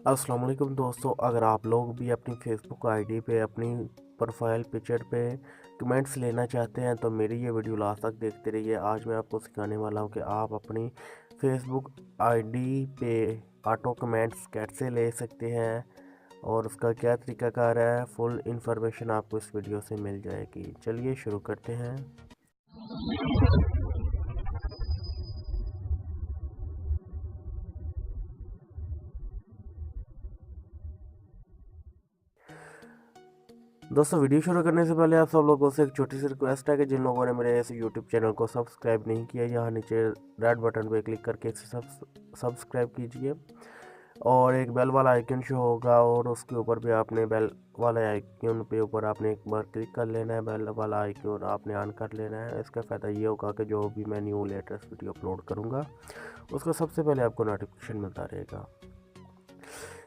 अस्सलाम वालेकुम दोस्तों, अगर आप लोग भी अपनी फेसबुक आईडी पे अपनी प्रोफाइल पिक्चर पे कमेंट्स लेना चाहते हैं तो मेरी ये वीडियो लास्ट तक देखते रहिए। आज मैं आपको सिखाने वाला हूँ कि आप अपनी फेसबुक आईडी पे ऑटो कमेंट्स कैसे ले सकते हैं और उसका क्या तरीकाकार है। फुल इंफॉर्मेशन आपको इस वीडियो से मिल जाएगी। चलिए शुरू करते हैं। दोस्तों, वीडियो शुरू करने से पहले आप सब लोगों से एक छोटी सी रिक्वेस्ट है कि जिन लोगों ने मेरे इस यूट्यूब चैनल को सब्सक्राइब नहीं किया, यहाँ नीचे रेड बटन पे क्लिक करके इसे सब्सक्राइब कीजिए और एक बेल वाला आइकन शो होगा और उसके ऊपर भी आपने बेल वाले आइकन पे ऊपर आपने एक बार क्लिक कर लेना है। बेल वाला आइकन आपने ऑन कर लेना है। इसका फ़ायदा ये होगा कि जो भी मैं न्यू लेटेस्ट वीडियो अपलोड करूँगा उसका सबसे पहले आपको नोटिफिकेशन मिलता रहेगा।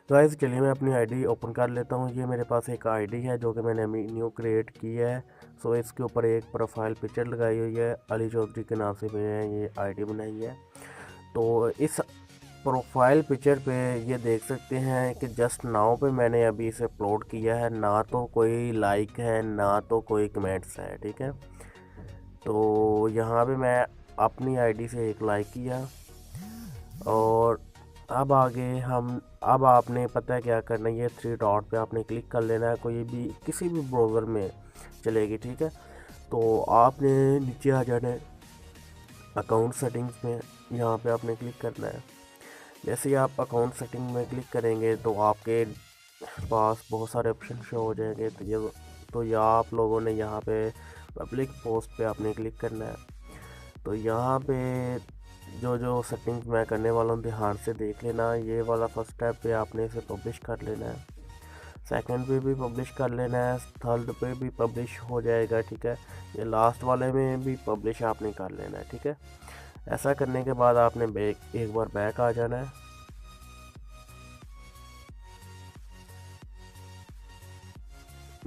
तो गाइस चलिए मैं अपनी आईडी ओपन कर लेता हूँ। ये मेरे पास एक आईडी है जो कि मैंने अभी न्यू क्रिएट की है। सो इसके ऊपर एक प्रोफाइल पिक्चर लगाई हुई है। अली चौधरी के नाम से मैंने ये आईडी बनाई है। तो इस प्रोफाइल पिक्चर पे ये देख सकते हैं कि जस्ट नाउ पे मैंने अभी इसे अपलोड किया है। ना तो कोई लाइक है ना तो कोई कमेंट्स है, ठीक है। तो यहाँ पे मैं अपनी आईडी से एक लाइक किया और अब आपने पता है क्या करना है। ये थ्री डॉट पे आपने क्लिक कर लेना है। कोई भी किसी भी ब्राउज़र में चलेगी, ठीक है। तो आपने नीचे आ जाना है अकाउंट सेटिंग्स में, यहाँ पे आपने क्लिक करना है। जैसे ही आप अकाउंट सेटिंग में क्लिक करेंगे तो आपके पास बहुत सारे ऑप्शन शो हो जाएंगे। तो आप लोगों ने यहाँ पे पब्लिक पोस्ट पे आपने क्लिक करना है। तो यहाँ पे जो सेटिंग्स मैं करने वाला हूँ ध्यान से देख लेना। ये वाला फर्स्ट स्टेप पे आपने इसे पब्लिश कर लेना है, सेकंड पे भी पब्लिश कर लेना है, थर्ड पे भी पब्लिश हो जाएगा, ठीक है। ये लास्ट वाले में भी पब्लिश आपने कर लेना है, ठीक है। ऐसा करने के बाद आपने एक बार बैक आ जाना है।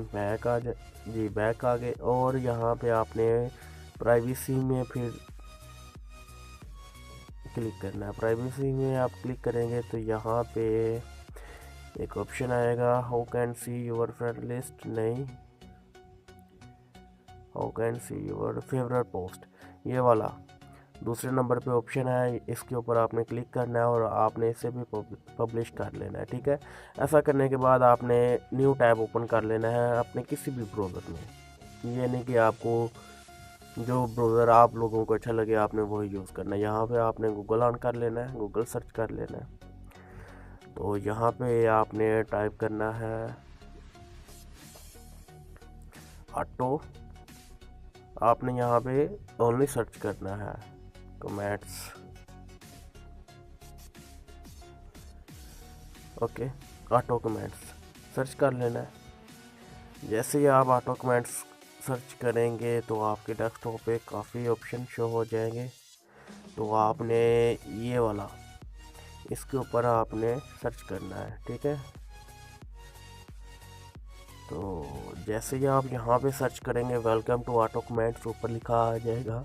बैक आ गए और यहाँ पे आपने प्राइवेसी में फिर क्लिक करना है। प्राइवेसी में आप क्लिक करेंगे तो यहाँ पे एक ऑप्शन आएगा how can see your friend list, नहीं, how can see your favourite post, ये वाला दूसरे नंबर पे ऑप्शन है। इसके ऊपर आपने क्लिक करना है और आपने इसे भी पब्लिश कर लेना है, ठीक है। ऐसा करने के बाद आपने न्यू टैब ओपन कर लेना है अपने किसी भी ब्राउज़र में। ये नहीं कि आपको जो ब्राउज़र आप लोगों को अच्छा लगे आपने वही यूज़ करना है। यहाँ पे आपने गूगल ऑन कर लेना है, गूगल सर्च कर लेना है। तो यहाँ पे आपने टाइप करना है ऑटो। आपने यहाँ पे ओनली सर्च करना है comments, okay, auto comments search कर लेना है। जैसे ही आप ऑटो कमेंट्स सर्च करेंगे तो आपके डेस्कटॉप पे काफ़ी ऑप्शन शो हो जाएंगे। तो आपने ये वाला इसके ऊपर आपने सर्च करना है, ठीक है। तो जैसे ही आप यहाँ पे सर्च करेंगे वेलकम टू ऑटो कमेंट्स ऊपर लिखा आ जाएगा।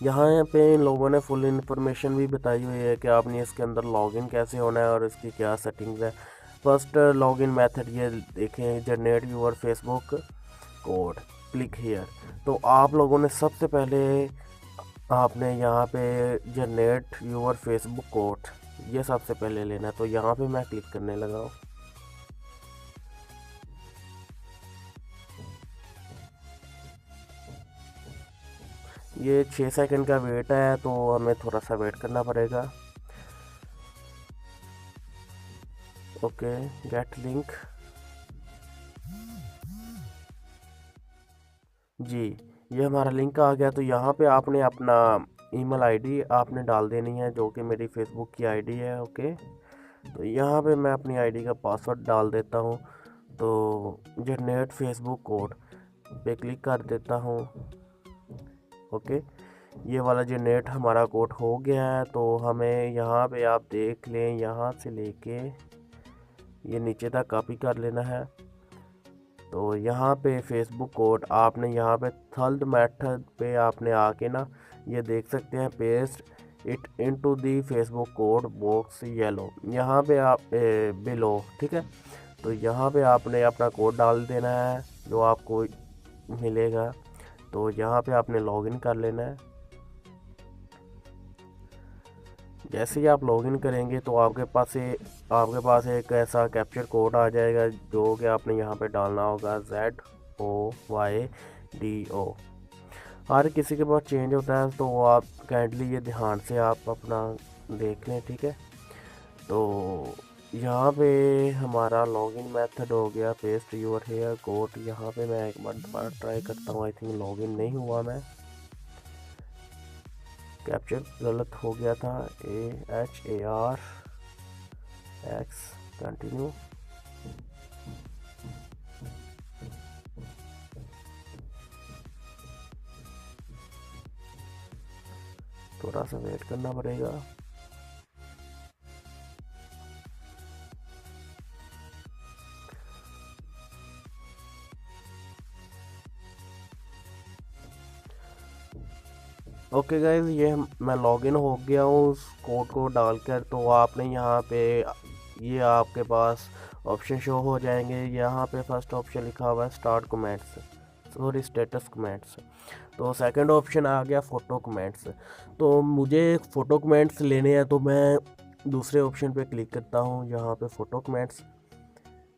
यहाँ पे इन लोगों ने फुल इन्फॉर्मेशन भी बताई हुई है कि आपने इसके अंदर लॉगिन कैसे होना है और इसकी क्या सेटिंग्स है। फर्स्ट लॉगिन मेथड ये देखें, generate your Facebook code, click here. तो आप लोगों ने सबसे पहले आपने यहाँ पे जनरेट यूर फेसबुक कोड ये सबसे पहले लेना है। तो यहाँ पे मैं क्लिक करने लगा हूँ। ये 6 सेकंड का वेट है तो हमें थोड़ा सा वेट करना पड़ेगा। ओके, गेट लिंक, जी ये हमारा लिंक आ गया। तो यहाँ पे आपने अपना ईमेल आईडी आपने डाल देनी है जो कि मेरी फेसबुक की आईडी है, ओके। तो यहाँ पे मैं अपनी आईडी का पासवर्ड डाल देता हूँ। तो जनरेट फेसबुक कोड पे क्लिक कर देता हूँ, ओके। ये वाला जनरेट हमारा कोड हो गया है। तो हमें यहाँ पे आप देख लें, यहाँ से लेके ये नीचे तक कॉपी कर लेना है। तो यहाँ पे फेसबुक कोड आपने यहाँ पे थर्ड मेथड पे आपने आके ना ये देख सकते हैं paste it into the Facebook code box yellow, यहाँ पे आप बिलो, ठीक है। तो यहाँ पे आपने अपना कोड डाल देना है जो आपको मिलेगा। तो यहाँ पे आपने लॉगिन कर लेना है। जैसे ही आप लॉगिन करेंगे तो आपके पास एक ऐसा कैप्चर कोड आ जाएगा जो कि आपने यहाँ पे डालना होगा, ZOYDO। हर किसी के पास चेंज होता है, तो आप काइंडली ये ध्यान से आप अपना देख लें, ठीक है। तो यहाँ पे हमारा लॉगिन मेथड हो गया, पेस्ट यूर हेयर कोड। यहाँ पे मैं एक बार दोबारा ट्राई करता हूँ, आई थिंक लॉगिन नहीं हुआ, मैं कैप्चर गलत हो गया था। AHARX continue. थोड़ा सा वेट करना पड़ेगा। ओके गाइज, ये मैं लॉगिन हो गया हूँ उस कोड को डालकर। तो आपने यहाँ पे ये आपके पास ऑप्शन शो हो जाएंगे। यहाँ पे फर्स्ट ऑप्शन लिखा हुआ है start comments, sorry status comments. तो सेकंड ऑप्शन आ गया फ़ोटो कमेंट्स। तो मुझे फ़ोटो कमेंट्स लेने हैं, तो मैं दूसरे ऑप्शन पे क्लिक करता हूँ, यहाँ पे फ़ोटो कमेंट्स।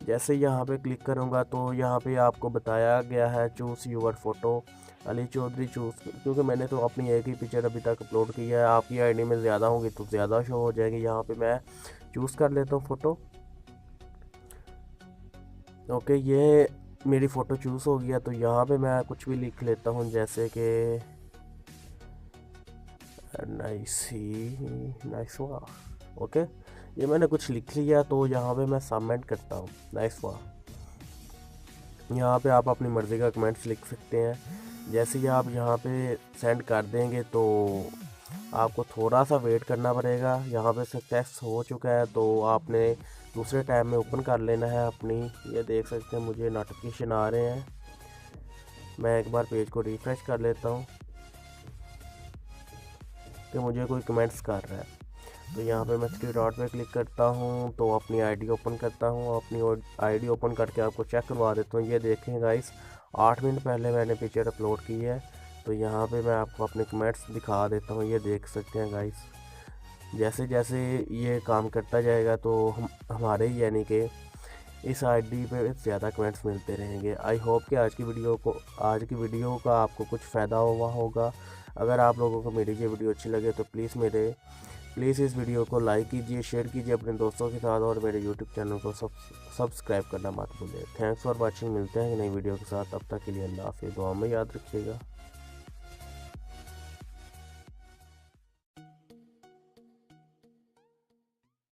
जैसे यहाँ पे क्लिक करूँगा तो यहाँ पे आपको बताया गया है choose your photo, Ali Chaudhary choose. क्योंकि मैंने तो अपनी एक ही पिक्चर अभी तक अपलोड की है, आपकी आईडी में ज़्यादा होंगी तो ज़्यादा शो हो जाएगी। यहाँ पे मैं चूज़ कर लेता हूँ फ़ोटो। ओके, ये मेरी फ़ोटो चूज़ हो गया। तो यहाँ पे मैं कुछ भी लिख लेता हूँ, जैसे कि नाइस वाह। ओके, ये मैंने कुछ लिख लिया। तो यहाँ पे मैं सबमिट करता हूँ, नाइस वाह। यहाँ पे आप अपनी मर्ज़ी का कमेंट्स लिख सकते हैं। जैसे ही आप यहाँ पे सेंड कर देंगे तो आपको थोड़ा सा वेट करना पड़ेगा। यहाँ पे सक्सेस हो चुका है, तो आपने दूसरे टैब में ओपन कर लेना है अपनी। ये देख सकते हैं मुझे नोटिफिकेशन आ रहे हैं। मैं एक बार पेज को रिफ़्रेश कर लेता हूँ कि मुझे कोई कमेंट्स कर रहा है। तो यहाँ पे मैं थ्री डॉट पे क्लिक करता हूँ, तो अपनी आईडी ओपन करता हूँ। अपनी आईडी ओपन करके आपको चेक करवा देता हूँ। ये देखें गाइस, 8 मिनट पहले मैंने पिक्चर अपलोड की है। तो यहाँ पे मैं आपको अपने कमेंट्स दिखा देता हूँ, ये देख सकते हैं गाइस। जैसे जैसे ये काम करता जाएगा तो हमारे यानी कि इस आईडी पे ज़्यादा कमेंट्स मिलते रहेंगे। आई होप कि आज की वीडियो का आपको कुछ फ़ायदा हुआ होगा। अगर आप लोगों को मेरी ये वीडियो अच्छी लगे तो प्लीज़ इस वीडियो को लाइक कीजिए, शेयर कीजिए अपने दोस्तों के साथ, और मेरे यूट्यूब चैनल को सब्सक्राइब करना मत भूलिए। Thanks for watching. मिलते हैं नई वीडियो के साथ, तब तक के लिए अल्लाह हाफ़िज़। दुआ में याद रखिएगा।